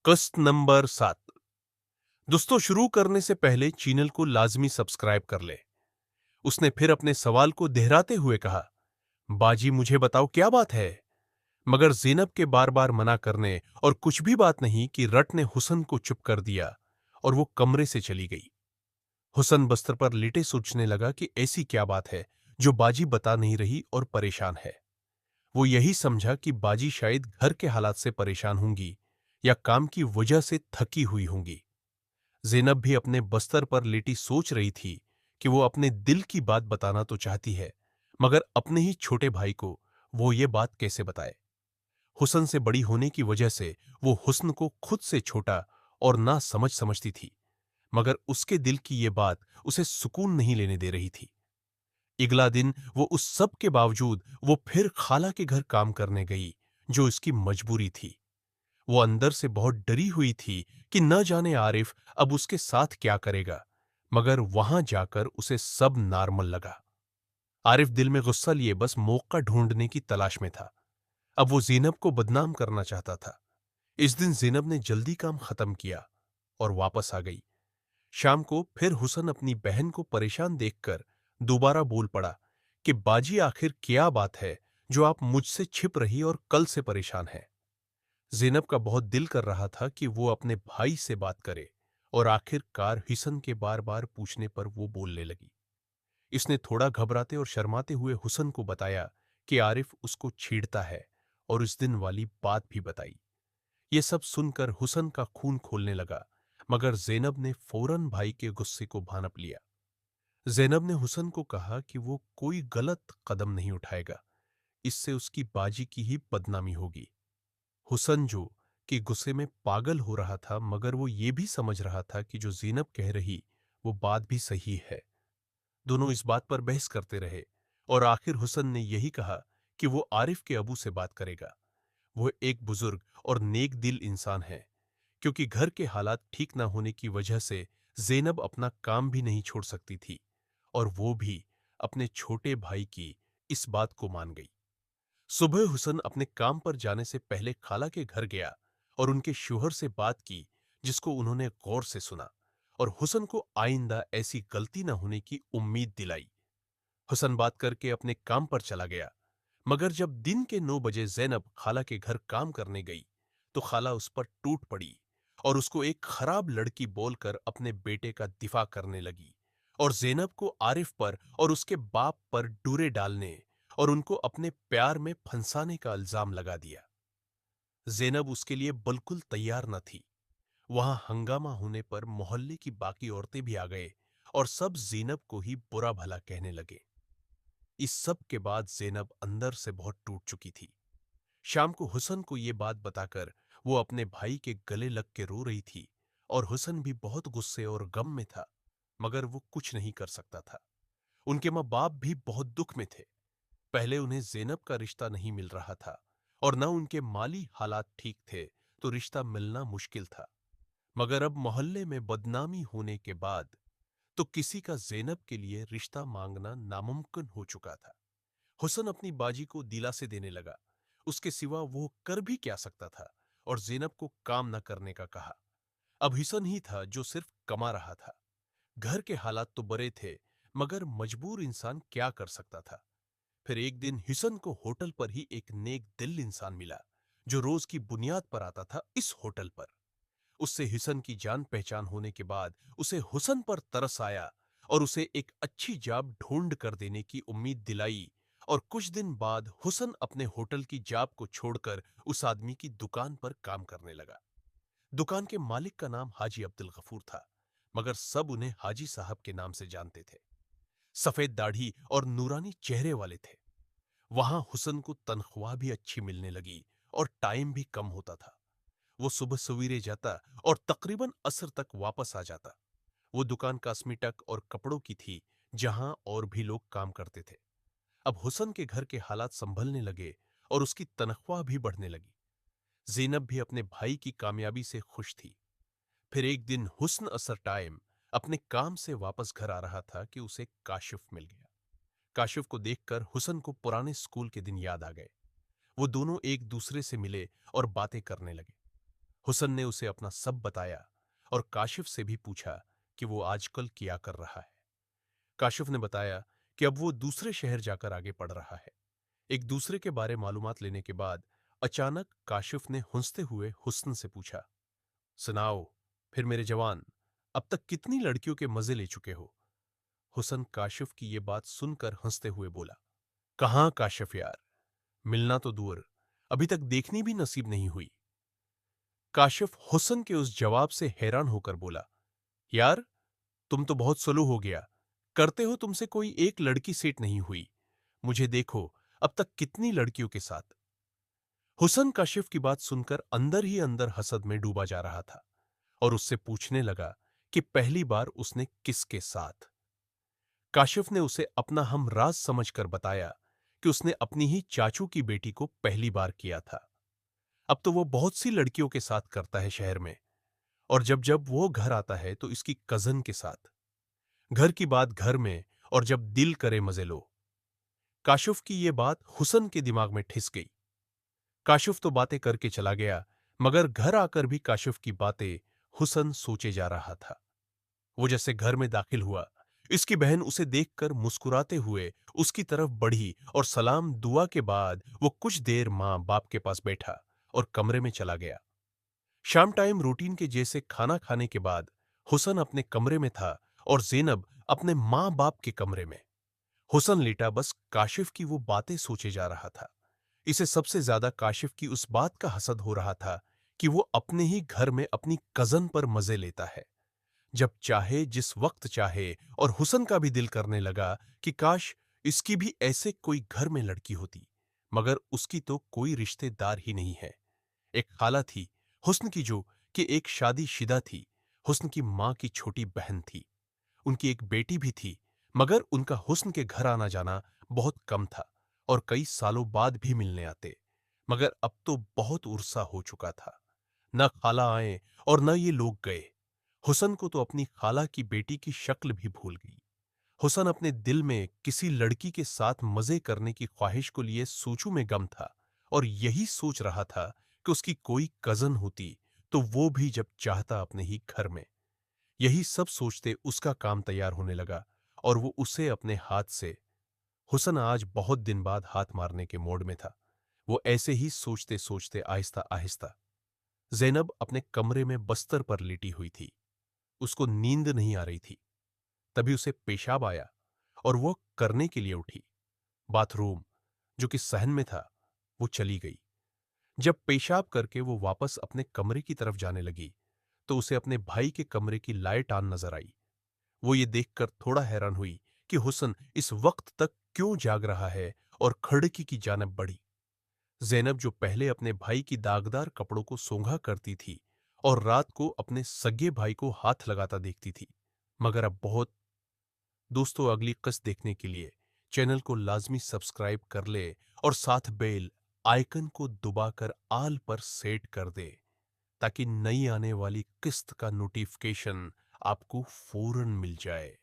कस्ट नंबर 7। दोस्तों, शुरू करने से पहले चैनल को लाजमी सब्सक्राइब कर ले। उसने फिर अपने सवाल को दोहराते हुए कहा, बाजी मुझे बताओ क्या बात है। मगर ज़ैनब के बार बार मना करने और कुछ भी बात नहीं कि रट ने हुसन को चुप कर दिया और वो कमरे से चली गई। हुसन बस्तर पर लेटे सोचने लगा कि ऐसी क्या बात है जो बाजी बता नहीं रही और परेशान है। वो यही समझा कि बाजी शायद घर के हालात से परेशान होंगी या काम की वजह से थकी हुई होंगी। ज़ैनब भी अपने बस्तर पर लेटी सोच रही थी कि वो अपने दिल की बात बताना तो चाहती है, मगर अपने ही छोटे भाई को वो ये बात कैसे बताए। हुस्न से बड़ी होने की वजह से वो हुस्न को खुद से छोटा और ना समझ समझती थी, मगर उसके दिल की ये बात उसे सुकून नहीं लेने दे रही थी। अगला दिन वो उस सब के बावजूद वो फिर खाला के घर काम करने गई, जो इसकी मजबूरी थी। वो अंदर से बहुत डरी हुई थी कि न जाने आरिफ अब उसके साथ क्या करेगा, मगर वहां जाकर उसे सब नॉर्मल लगा। आरिफ दिल में गुस्सा लिए बस मौका ढूंढने की तलाश में था। अब वो ज़ैनब को बदनाम करना चाहता था। इस दिन ज़ैनब ने जल्दी काम खत्म किया और वापस आ गई। शाम को फिर हुसन अपनी बहन को परेशान देखकर दोबारा बोल पड़ा कि बाजी आखिर क्या बात है जो आप मुझसे छिप रही और कल से परेशान है। ज़ैनब का बहुत दिल कर रहा था कि वो अपने भाई से बात करे और आखिरकार हुसन के बार बार पूछने पर वो बोलने लगी। इसने थोड़ा घबराते और शर्माते हुए हुसन को बताया कि आरिफ उसको छेड़ता है और उस दिन वाली बात भी बताई। ये सब सुनकर हुसन का खून खोलने लगा, मगर ज़ैनब ने फौरन भाई के गुस्से को भांप लिया। ज़ैनब ने हुसन को कहा कि वो कोई गलत कदम नहीं उठाएगा, इससे उसकी बाजी की ही बदनामी होगी। हुसन जो कि गुस्से में पागल हो रहा था, मगर वो ये भी समझ रहा था कि जो ज़ैनब कह रही वो बात भी सही है। दोनों इस बात पर बहस करते रहे और आखिर हुसन ने यही कहा कि वो आरिफ के अबू से बात करेगा। वो एक बुजुर्ग और नेक दिल इंसान है, क्योंकि घर के हालात ठीक ना होने की वजह से ज़ैनब अपना काम भी नहीं छोड़ सकती थी और वो भी अपने छोटे भाई की इस बात को मान गई। सुबह हुसन अपने काम पर जाने से पहले खाला के घर गया और उनके शोहर से बात की, जिसको उन्होंने गौर से सुना और हुसन को आइंदा ऐसी गलती न होने की उम्मीद दिलाई। हुसन बात करके अपने काम पर चला गया, मगर जब दिन के 9 बजे ज़ैनब खाला के घर काम करने गई, तो खाला उस पर टूट पड़ी और उसको एक खराब लड़की बोलकर अपने बेटे का दिफा करने लगी और ज़ैनब को आरिफ पर और उसके बाप पर डूरे डालने और उनको अपने प्यार में फंसाने का इल्जाम लगा दिया। ज़ैनब उसके लिए बिल्कुल तैयार न थी। वहां हंगामा होने पर मोहल्ले की बाकी औरतें भी आ गए और सब ज़ैनब को ही बुरा भला कहने लगे। इस सब के बाद ज़ैनब अंदर से बहुत टूट चुकी थी। शाम को हुसन को ये बात बताकर वो अपने भाई के गले लग के रो रही थी और हुसन भी बहुत गुस्से और गम में था, मगर वो कुछ नहीं कर सकता था। उनके माँ बाप भी बहुत दुख में थे। पहले उन्हें ज़ैनब का रिश्ता नहीं मिल रहा था और न उनके माली हालात ठीक थे, तो रिश्ता मिलना मुश्किल था। मगर अब मोहल्ले में बदनामी होने के बाद तो किसी का ज़ैनब के लिए रिश्ता मांगना नामुमकिन हो चुका था। हुसन अपनी बाजी को दिलासे देने लगा। उसके सिवा वो कर भी क्या सकता था और ज़ैनब को काम न करने का कहा। अब हुसन ही था जो सिर्फ कमा रहा था। घर के हालात तो बुरे थे, मगर मजबूर इंसान क्या कर सकता था। फिर एक दिन हुसन को होटल पर ही एक नेक दिल इंसान मिला, जो रोज की बुनियाद पर आता था इस होटल पर। उससे हुसन की जान पहचान होने के बाद उसे हुसन पर तरस आया और उसे एक अच्छी जॉब ढूंढ कर देने की उम्मीद दिलाई। और कुछ दिन बाद हुसन अपने होटल की जॉब को छोड़कर उस आदमी की दुकान पर काम करने लगा। दुकान के मालिक का नाम हाजी अब्दुल गफूर था, मगर सब उन्हें हाजी साहब के नाम से जानते थे। सफेद दाढ़ी और नूरानी चेहरे वाले थे। वहां हुसन को तनख्वाह भी अच्छी मिलने लगी और टाइम भी कम होता था। वो सुबह सवेरे जाता और तकरीबन असर तक वापस आ जाता। वो दुकान कॉस्मेटिक और कपड़ों की थी, जहां और भी लोग काम करते थे। अब हुसन के घर के हालात संभलने लगे और उसकी तनख्वाह भी बढ़ने लगी। ज़ैनब भी अपने भाई की कामयाबी से खुश थी। फिर एक दिन हुस्न असर टाइम अपने काम से वापस घर आ रहा था कि उसे काशिफ मिल गया। काशिफ को देखकर हुसन को पुराने स्कूल के दिन याद आ गए। वो दोनों एक दूसरे से मिले और बातें करने लगे। हुसन ने उसे अपना सब बताया और काशिफ से भी पूछा कि वो आजकल क्या कर रहा है। काशिफ ने बताया कि अब वो दूसरे शहर जाकर आगे पढ़ रहा है। एक दूसरे के बारे मालूमात लेने के बाद अचानक काशिफ ने हंसते हुए हुस्न से पूछा, सुनाओ फिर मेरे जवान, अब तक कितनी लड़कियों के मजे ले चुके हो? हुसन काशिफ की ये बात सुनकर हंसते हुए बोला, कहाँ काशिफ यार, मिलना तो दूर, अभी तक देखनी भी नसीब नहीं हुई। काशिफ हुसन के उस जवाब से हैरान होकर बोला, यार तुम तो बहुत स्लो हो गया, करते हो तुमसे कोई एक लड़की सेट नहीं हुई, मुझे देखो अब तक कितनी लड़कियों के साथ। हुसन काशिफ की बात सुनकर अंदर ही अंदर हसद में डूबा जा रहा था और उससे पूछने लगा कि पहली बार उसने किसके साथ। काशिफ ने उसे अपना हम राज समझकर बताया कि उसने अपनी ही चाचू की बेटी को पहली बार किया था। अब तो वो बहुत सी लड़कियों के साथ करता है शहर में, और जब जब वो घर आता है तो इसकी कजन के साथ। घर की बात घर में, और जब दिल करे मजे लो। काशिफ की ये बात हुसन के दिमाग में ठिस गई। काशिफ तो बातें करके चला गया, मगर घर आकर भी काशिफ की बातें हुसन सोचे जा रहा था। वो जैसे घर में दाखिल हुआ, इसकी बहन उसे देखकर मुस्कुराते हुए उसकी तरफ बढ़ी और सलाम दुआ के बाद वो कुछ देर मां बाप के पास बैठा और कमरे में चला गया। शाम टाइम रूटीन के जैसे खाना खाने के बाद हुसन अपने कमरे में था और ज़ैनब अपने मां बाप के कमरे में। हुसन लेटा बस काशिफ की वो बातें सोचे जा रहा था। इसे सबसे ज्यादा काशिफ की उस बात का हसद हो रहा था कि वो अपने ही घर में अपनी कजन पर मजे लेता है, जब चाहे जिस वक्त चाहे। और हुसन का भी दिल करने लगा कि काश इसकी भी ऐसे कोई घर में लड़की होती, मगर उसकी तो कोई रिश्तेदार ही नहीं है। एक खाला थी हुस्न की, जो कि एक शादीशुदा थी। हुस्न की मां की छोटी बहन थी। उनकी एक बेटी भी थी, मगर उनका हुस्न के घर आना जाना बहुत कम था और कई सालों बाद भी मिलने आते। मगर अब तो बहुत उर्सा हो चुका था, न खाला आए और न ये लोग गए। हुसन को तो अपनी खाला की बेटी की शक्ल भी भूल गई। हुसन अपने दिल में किसी लड़की के साथ मजे करने की ख्वाहिश को लिए सोचू में गम था और यही सोच रहा था कि उसकी कोई कजन होती तो वो भी जब चाहता अपने ही घर में। यही सब सोचते उसका काम तैयार होने लगा और वो उसे अपने हाथ से। हुसन आज बहुत दिन बाद हाथ मारने के मोड में था। वो ऐसे ही सोचते सोचते आहिस्ता आहिस्ता। ज़ैनब अपने कमरे में बस्तर पर लेटी हुई थी। उसको नींद नहीं आ रही थी। तभी उसे पेशाब आया और वो करने के लिए उठी। बाथरूम, जो कि सहन में था, वो चली गई। जब पेशाब करके वो वापस अपने कमरे की तरफ जाने लगी तो उसे अपने भाई के कमरे की लाइट ऑन नजर आई। वो ये देखकर थोड़ा हैरान हुई कि हुसन इस वक्त तक क्यों जाग रहा है और खिड़की की जानिब बढ़ी। ज़ैनब, जो पहले अपने भाई की दागदार कपड़ों को सोंघा करती थी और रात को अपने सगे भाई को हाथ लगाता देखती थी, मगर अब बहुत। दोस्तों, अगली किस्त देखने के लिए चैनल को लाजमी सब्सक्राइब कर ले और साथ बेल आइकन को दबाकर आल पर सेट कर दे, ताकि नई आने वाली किस्त का नोटिफिकेशन आपको फौरन मिल जाए।